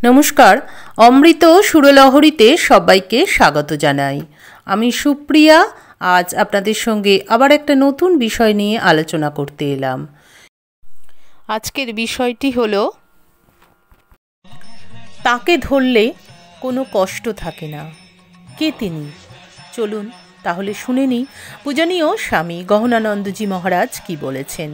নমস্কার, অমৃত সুরলহরীতে সবাইকে স্বাগত জানাই। আমি সুপ্রিয়া। আজ আপনাদের সঙ্গে আবার একটা নতুন বিষয় নিয়ে আলোচনা করতে এলাম। আজকের বিষয়টি হলো, তাকে ধরলে কোনো কষ্ট থাকে না। কে তিনি? চলুন তাহলে শুনে নিই পূজনীয় স্বামী গহনানন্দজি মহারাজ কি বলেছেন।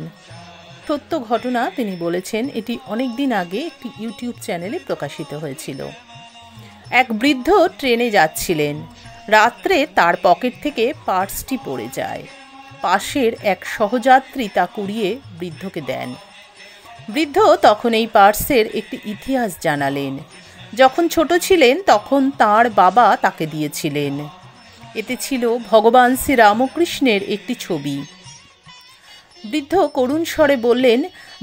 সত্য ঘটনা তিনি বলেছেন। এটি অনেক দিন আগে একটি ইউটিউব চ্যানেলে প্রকাশিত হয়েছিল। এক বৃদ্ধ ট্রেনে যাচ্ছিলেন। রাত্রে তার পকেট থেকে পার্সটি পড়ে যায়। পাশের এক সহযাত্রী তা কুড়িয়ে বৃদ্ধকে দেন। বৃদ্ধ তখন এই পার্সের একটি ইতিহাস জানালেন। যখন ছোট ছিলেন তখন তার বাবা তাকে দিয়েছিলেন। এতে ছিল ভগবান শ্রী রামকৃষ্ণের একটি ছবি। বৃদ্ধ করুণ স্বরে বললেন,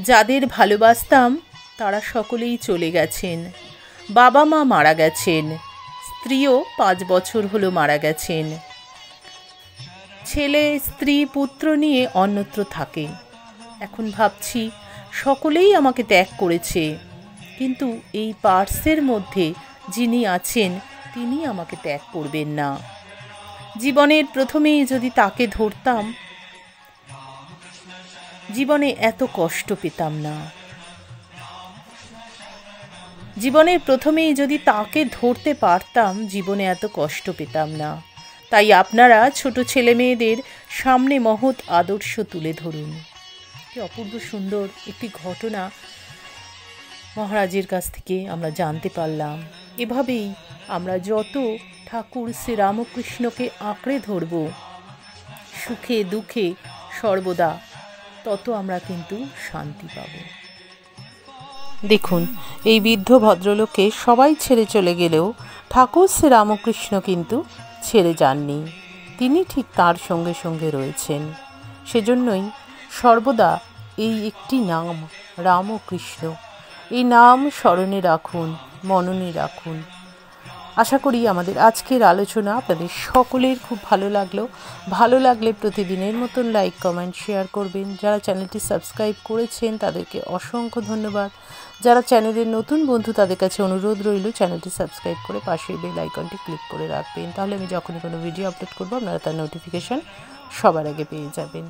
যাদের ভালোবাসতাম তারা সকলেই চলে গেছেন। বাবা মা মারা গেছেন, স্ত্রীও 5 বছর হলো মারা গেছেন। ছেলে স্ত্রী পুত্র নিয়ে অন্যত্র থাকে। এখন ভাবছি সকলেই আমাকে ত্যাগ করেছে, কিন্তু এই পার্সের মধ্যে যিনি আছেন তিনি আমাকে ত্যাগ করবেন না। জীবনের প্রথমেই যদি তাকে ধরতাম, জীবনে এত কষ্ট পেতাম না। জীবনের প্রথমেই যদি তাকে ধরতে পারতাম, জীবনে এত কষ্ট পেতাম না। তাই আপনারা ছোট ছেলে মেয়েদের সামনে মহৎ আদর্শ তুলে ধরুন। কি অপূর্ব সুন্দর একটি ঘটনা মহারাজের কাছ থেকে আমরা জানতে পারলাম। এভাবেই আমরা যত ঠাকুর শ্রী রামকৃষ্ণকে আঁকড়ে ধরব, সুখে দুঃখে সর্বদা, তত আমরা কিন্তু শান্তি পাব। দেখুন, এই বৃদ্ধ ভদ্রলোককে সবাই ছেড়ে চলে গেলেও ঠাকুর শ্রী রামকৃষ্ণ কিন্তু ছেড়ে যাননি। তিনি ঠিক তার সঙ্গে সঙ্গে রয়েছেন। সেজন্যই সর্বদা এই একটি নাম রামকৃষ্ণ, এই নাম স্মরণে রাখুন, মননে রাখুন। আশা করি আমাদের আজকের আলোচনা আপনাদের সকলের খুব ভালো লাগলো। ভালো লাগলে প্রতিদিনের মতন লাইক, কমেন্ট, শেয়ার করবেন। যারা চ্যানেলটি সাবস্ক্রাইব করেছেন তাদেরকে অসংখ্য ধন্যবাদ। যারা চ্যানেলের নতুন বন্ধু তাদের কাছে অনুরোধ রইল চ্যানেলটি সাবস্ক্রাইব করে পাশের বেল আইকনটি ক্লিক করে রাখবেন। তাহলে আমি যখনই কোনো ভিডিও আপলোড করবো আপনারা তার নোটিফিকেশান সবার আগে পেয়ে যাবেন।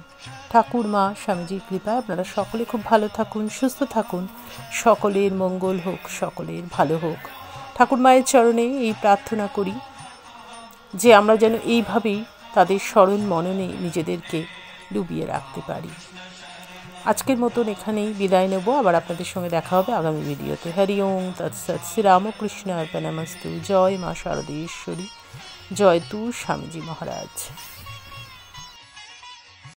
ঠাকুর মা স্বামীজির কৃপায় আপনারা সকলে খুব ভালো থাকুন, সুস্থ থাকুন। সকলের মঙ্গল হোক, সকলের ভালো হোক। ঠাকুর মায়ের চরণে এই প্রার্থনা করি যে আমরা যেন এইভাবেই তাদের স্মরণ মননে নিজেদেরকে ডুবিয়ে রাখতে পারি। আজকের মতন এখানেই বিদায় নেব। আবার আপনাদের সঙ্গে দেখা হবে আগামী ভিডিওতে। হরি ওম তৎসৎ। শ্রী রামকৃষ্ণ অর্পণমস্তু। জয় মা শারদেশ্বরী। জয় তু স্বামীজি মহারাজ।